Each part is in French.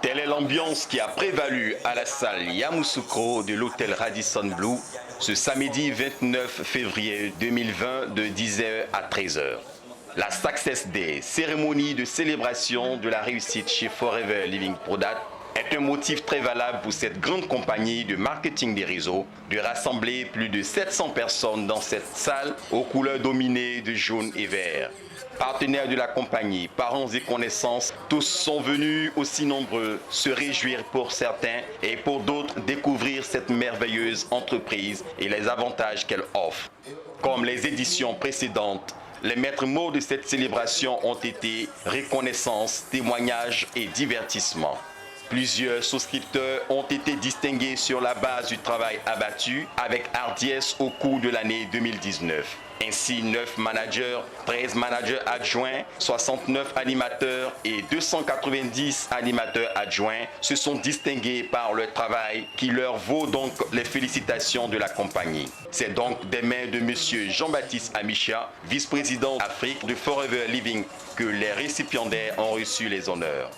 Telle est l'ambiance qui a prévalu à la salle Yamoussoukro de l'hôtel Radisson Blu ce samedi 29 février 2020 de 10h à 13h. La Success Day, cérémonie de célébration de la réussite chez Forever Living Product, est un motif très valable pour cette grande compagnie de marketing des réseaux de rassembler plus de 700 personnes dans cette salle aux couleurs dominées de jaune et vert. Partenaires de la compagnie, parents et connaissances, tous sont venus aussi nombreux se réjouir pour certains et pour d'autres découvrir cette merveilleuse entreprise et les avantages qu'elle offre. Comme les éditions précédentes, les maîtres mots de cette célébration ont été reconnaissance, témoignage et divertissement. Plusieurs souscripteurs ont été distingués sur la base du travail abattu avec hardiesse au cours de l'année 2019. Ainsi, 9 managers, 13 managers adjoints, 69 animateurs et 290 animateurs adjoints se sont distingués par leur travail qui leur vaut donc les félicitations de la compagnie. C'est donc des mains de M. Jean-Baptiste Amicha, vice-président Afrique de Forever Living, que les récipiendaires ont reçu les honneurs.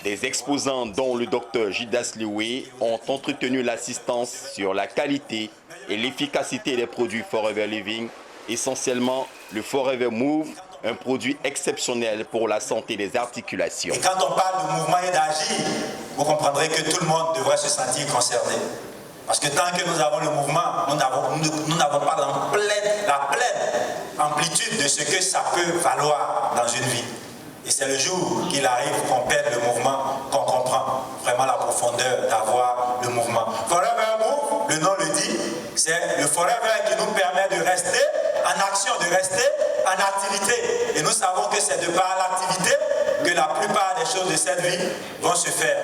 Des exposants dont le Dr Jidas Lewe ont entretenu l'assistance sur la qualité et l'efficacité des produits Forever Living, essentiellement le Forever Move, un produit exceptionnel pour la santé des articulations. Et quand on parle de mouvement et d'agir, vous comprendrez que tout le monde devrait se sentir concerné. Parce que tant que nous avons le mouvement, nous n'avons pas la pleine amplitude de ce que ça peut valoir dans une vie. Et c'est le jour qu'il arrive qu'on perd le mouvement, qu'on comprend vraiment la profondeur d'avoir le mouvement. Forever Move, le nom le dit, c'est le Forever qui nous permet de rester en action, de rester en activité. Et nous savons que c'est de par l'activité que la plupart des choses de cette vie vont se faire.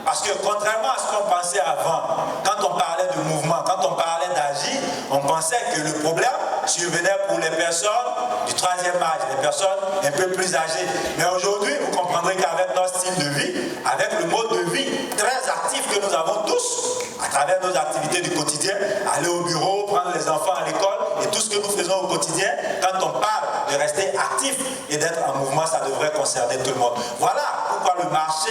Parce que contrairement à ce qu'on pensait avant, quand on parlait de mouvement, quand on parlait d'agir, on pensait que le problème survenait pour les personnes du troisième âge, les personnes un peu plus âgées. Mais aujourd'hui, vous comprendrez qu'avec notre style de vie, avec le mode de vie très actif que nous avons tous, à travers nos activités du quotidien, aller au bureau, prendre les enfants à l'école et tout ce que nous faisons au quotidien, quand on parle de rester actif et d'être en mouvement, ça devrait concerner tout le monde. Voilà pourquoi le marché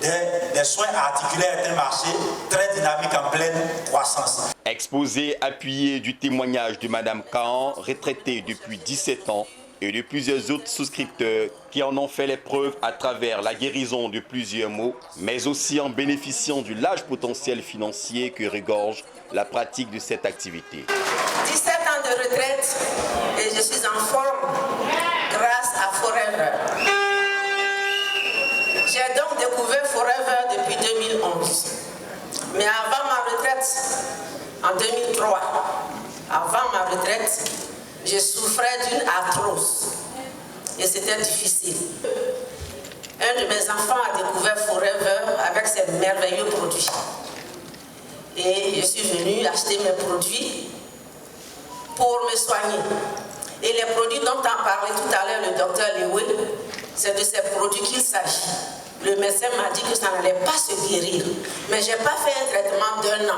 des soins articulaires est un marché très dynamique en pleine croissance. Exposé appuyé du témoignage de Mme Kahan, retraitée depuis 17 ans, et de plusieurs autres souscripteurs qui en ont fait les preuves à travers la guérison de plusieurs maux, mais aussi en bénéficiant du large potentiel financier que regorge la pratique de cette activité. 17 ans de retraite et je suis en forme grâce à Forever. J'ai donc découvert Forever depuis 2011. Mais avant ma retraite, en 2003, avant ma retraite, je souffrais d'une arthrose et c'était difficile. Un de mes enfants a découvert Forever avec ses merveilleux produits. Et je suis venue acheter mes produits pour me soigner. Et les produits dont a parlé tout à l'heure le docteur Lewe, c'est de ces produits qu'il s'agit. Le médecin m'a dit que ça n'allait pas se guérir. Mais je n'ai pas fait un traitement d'1 an.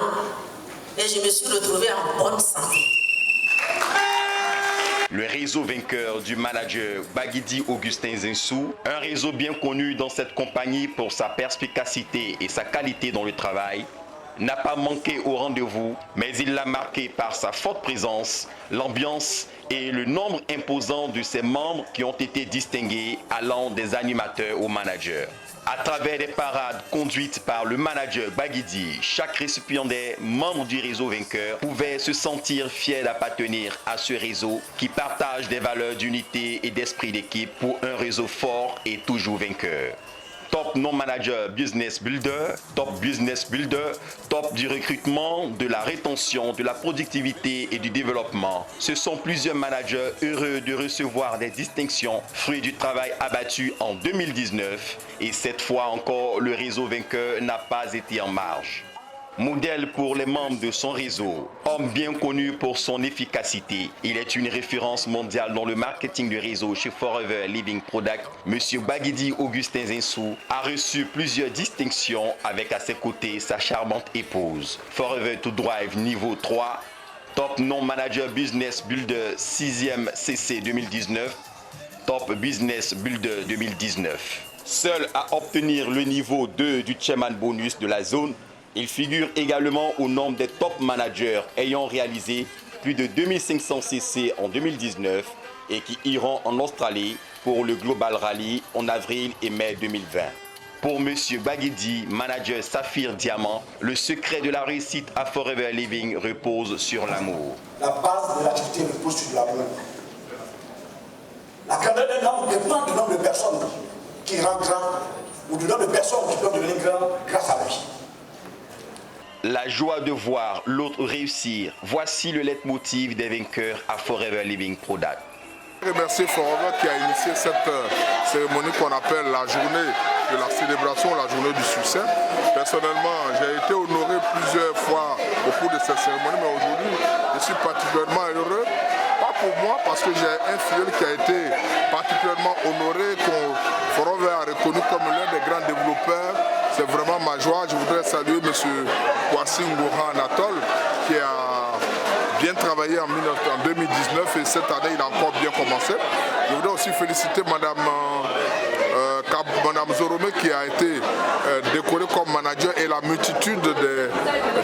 Et je me suis retrouvée en bonne santé. Le réseau vainqueur du manager Baguidi Augustin Zinsou, un réseau bien connu dans cette compagnie pour sa perspicacité et sa qualité dans le travail, n'a pas manqué au rendez-vous, mais il l'a marqué par sa forte présence, l'ambiance et le nombre imposant de ses membres qui ont été distingués allant des animateurs aux managers. À travers des parades conduites par le manager Baguidi, chaque récipiendaire membre du réseau vainqueur pouvait se sentir fier d'appartenir à ce réseau qui partage des valeurs d'unité et d'esprit d'équipe pour un réseau fort et toujours vainqueur. Top non-manager business builder, top business builder, top du recrutement, de la rétention, de la productivité et du développement. Ce sont plusieurs managers heureux de recevoir des distinctions, fruits du travail abattu en 2019. Et cette fois encore, le réseau vainqueur n'a pas été en marge. Modèle pour les membres de son réseau, homme bien connu pour son efficacité, il est une référence mondiale dans le marketing de réseau chez Forever Living Product. Monsieur Baguidi Augustin Zinsou a reçu plusieurs distinctions avec à ses côtés sa charmante épouse. Forever to Drive niveau 3, Top Non-Manager Business Builder 6e CC 2019, Top Business Builder 2019. Seul à obtenir le niveau 2 du Chairman Bonus de la zone, il figure également au nombre des top managers ayant réalisé plus de 2500 CC en 2019 et qui iront en Australie pour le Global Rally en avril et mai 2020. Pour M. Baguidi, manager Saphir Diamant, le secret de la réussite à Forever Living repose sur l'amour. La base de l'activité repose sur l'amour. La grandeur d'un homme dépend du nombre de personnes qui rendent grand ou du nombre de personnes qui peuvent devenir grand grâce à lui. La joie de voir l'autre réussir, voici le leitmotiv des vainqueurs à Forever Living Product. Je remercie Forever qui a initié cette cérémonie qu'on appelle la journée de la célébration, la journée du succès. Personnellement, j'ai été honoré plusieurs fois au cours de cette cérémonie, mais aujourd'hui, je suis particulièrement heureux. Pas pour moi, parce que j'ai un filleul qui a été particulièrement honoré, qu'on Forever a reconnu comme l'un des grands développeurs. C'est vraiment ma joie. Je voudrais saluer M. Kwasi Ngoha Anatole qui a bien travaillé en 2019 et cette année il a encore bien commencé. Je voudrais aussi féliciter Madame Zoromé qui a été décorée comme manager et la multitude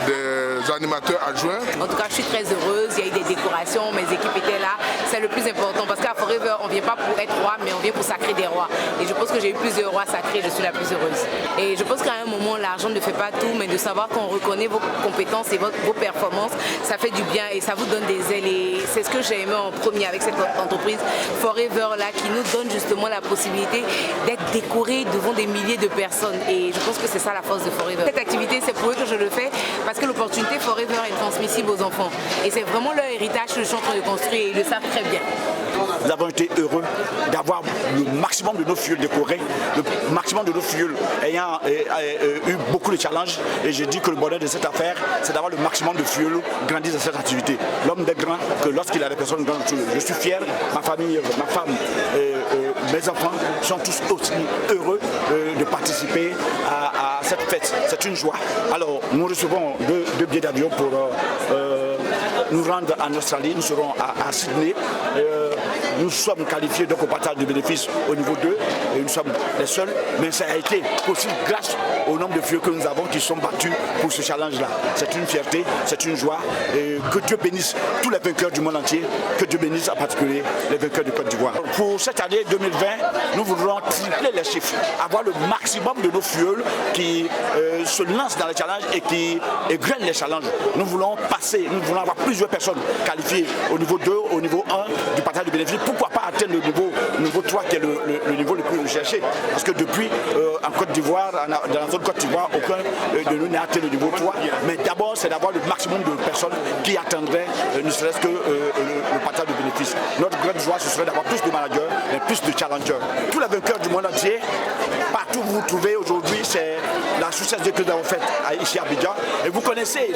des animateurs adjoints. En tout cas, je suis très heureuse. Il y a eu des décorations, mes équipes étaient là. C'est le plus important parce qu'à Forever, on ne vient pas pour être roi, mais on vient pour sacrer des rois. Et je pense que j'ai eu plusieurs rois sacrés, je suis la plus heureuse. Et je pense qu'à un moment, l'argent ne fait pas tout, mais de savoir qu'on reconnaît vos compétences et vos performances, ça fait du bien et ça vous donne des ailes. Et c'est ce que j'ai aimé en premier avec cette entreprise Forever là, qui nous donne justement la possibilité d'être décorés devant des milliers de personnes. Et je pense que c'est ça la force de Forever. Cette activité, c'est pour eux que je le fais parce que l'opportunité Forever est transmissible aux enfants. Et c'est vraiment leur héritage que je suis en train de construire et ils le savent très bien. Nous avons été heureux d'avoir le maximum de nos filleuls décorés, le maximum de nos filleuls ayant eu beaucoup de challenges. Et je dis que le bonheur de cette affaire, c'est d'avoir le maximum de filleuls grandis dans cette activité. L'homme des grands, que lorsqu'il a des personnes grandes, je suis fier, ma famille, ma femme, mes enfants sont tous aussi heureux de participer à cette fête. C'est une joie. Alors, nous recevons deux billets d'avion pour nous rendre en Australie. Nous serons à Sydney. Nous sommes qualifiés donc au partage de bénéfices au niveau 2 et nous sommes les seuls, mais ça a été possible grâce au nombre de filles que nous avons qui sont battus pour ce challenge-là. C'est une fierté, c'est une joie et que Dieu bénisse tous les vainqueurs du monde entier, que Dieu bénisse en particulier les vainqueurs de Côte d'Ivoire. Pour cette année 2020, nous voudrons tripler les chiffres, avoir le maximum de nos filleuls qui se lancent dans les challenges et qui égrènent les challenges. Nous voulons passer, nous voulons avoir plusieurs personnes qualifiées au niveau 2, au niveau 1 du partage de bénéfices. Pourquoi pas atteindre le niveau 3 qui est le niveau le plus recherché? Parce que depuis en Côte d'Ivoire, dans la zone Côte d'Ivoire, aucun de nous n'a atteint le niveau 3. Mais d'abord, c'est d'avoir le maximum de personnes qui attendraient ne serait-ce que le partage de bénéfices. Notre grande joie, ce serait d'avoir plus de managers et plus de challengers. Tous les vainqueurs du monde entier, partout où vous vous trouvez aujourd'hui, c'est la success que nous avons faite ici à Abidjan. Et vous connaissez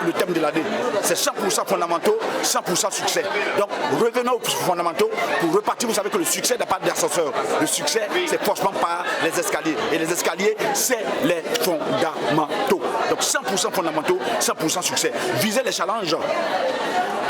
le thème de l'année. C'est 100% fondamentaux, 100% succès. Donc revenons aux fondamentaux pour repartir. Vous savez que le succès n'a pas d'ascenseur. Le succès, c'est forcément par les escaliers. Et les escaliers, c'est les fondamentaux. Donc 100% fondamentaux, 100% succès. Visez les challenges.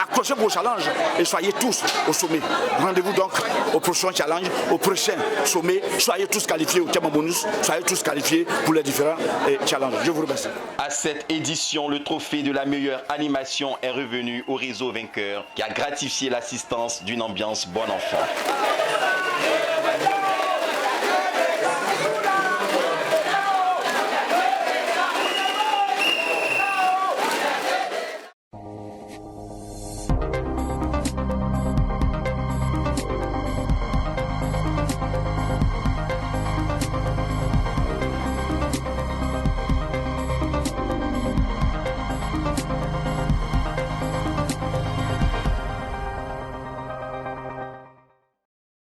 Accrochez vos challenges et soyez tous au sommet. Rendez-vous donc au prochain challenge, au prochain sommet. Soyez tous qualifiés au Chairman Bonus, soyez tous qualifiés pour les différents challenges. Je vous remercie. À cette édition, le trophée de la meilleure animation est revenu au réseau vainqueur qui a gratifié l'assistance d'une ambiance bon enfant.